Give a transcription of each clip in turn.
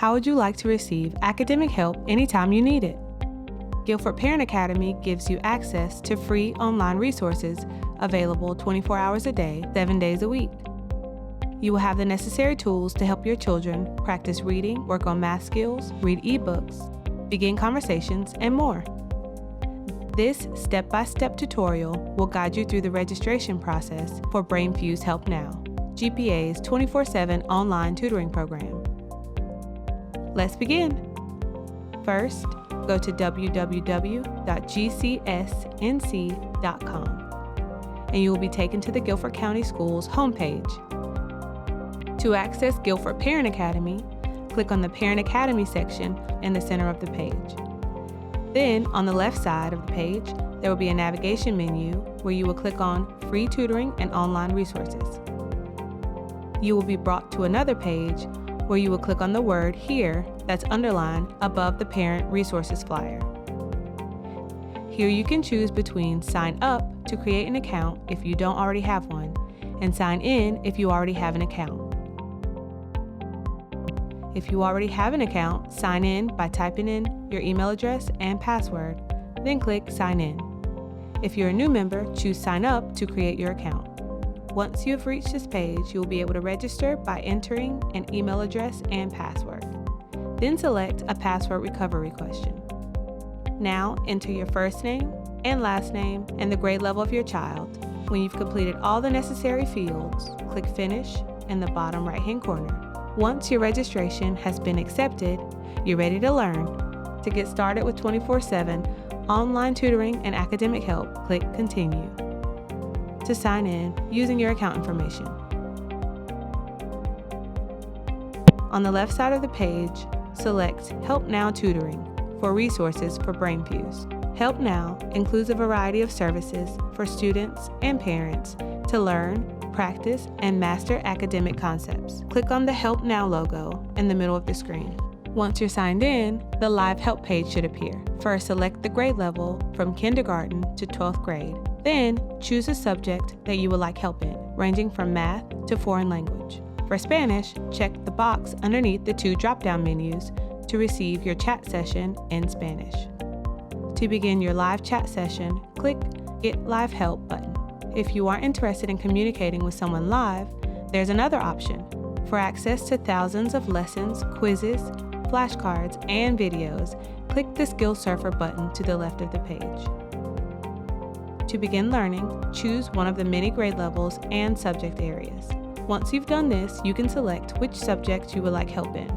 How would you like to receive academic help anytime you need it? Guilford Parent Academy gives you access to free online resources available 24 hours a day, 7 days a week. You will have the necessary tools to help your children practice reading, work on math skills, read ebooks, begin conversations, and more. This step-by-step tutorial will guide you through the registration process for Brainfuse Help Now, GPA's 24/7 online tutoring program. Let's begin. First, go to www.gcsnc.com and you will be taken to the Guilford County Schools homepage. To access Guilford Parent Academy, click on the Parent Academy section in the center of the page. Then, on the left side of the page, there will be a navigation menu where you will click on Free Tutoring and Online Resources. You will be brought to another page where you will click on the word Here that's underlined above the Parent Resources flyer. Here you can choose between Sign Up to create an account if you don't already have one, and Sign In if you already have an account. If you already have an account, sign in by typing in your email address and password, then click Sign In. If you're a new member, choose Sign Up to create your account. Once you have reached this page, you will be able to register by entering an email address and password. Then select a password recovery question. Now enter your first name and last name and the grade level of your child. When you've completed all the necessary fields, click Finish in the bottom right-hand corner. Once your registration has been accepted, you're ready to learn. To get started with 24/7 online tutoring and academic help, click Continue. To sign in using your account information. On the left side of the page, select Help Now Tutoring for resources for Brainfuse. Help Now includes a variety of services for students and parents to learn, practice, and master academic concepts. Click on the Help Now logo in the middle of the screen. Once you're signed in, the live help page should appear. First, select the grade level from kindergarten to 12th grade. Then, choose a subject that you would like help in, ranging from math to foreign language. For Spanish, check the box underneath the 2 drop-down menus to receive your chat session in Spanish. To begin your live chat session, click Get Live Help button. If you aren't interested in communicating with someone live, there's another option. For access to thousands of lessons, quizzes, flashcards, and videos, click the Skill Surfer button to the left of the page. To begin learning, choose one of the many grade levels and subject areas. Once you've done this, you can select which subject you would like help in.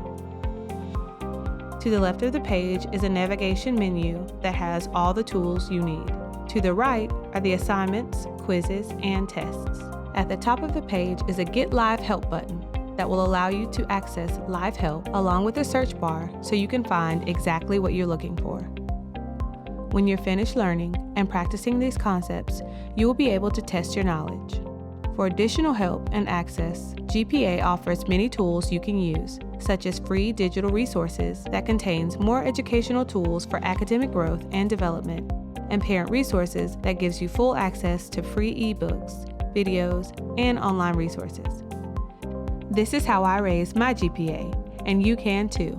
To the left of the page is a navigation menu that has all the tools you need. To the right are the assignments, quizzes, and tests. At the top of the page is a Get Live Help button that will allow you to access live help along with a search bar so you can find exactly what you're looking for. When you're finished learning and practicing these concepts, you will be able to test your knowledge. For additional help and access, GPA offers many tools you can use, such as free digital resources that contains more educational tools for academic growth and development, and parent resources that gives you full access to free ebooks, videos, and online resources. This is how I raised my GPA, and you can too.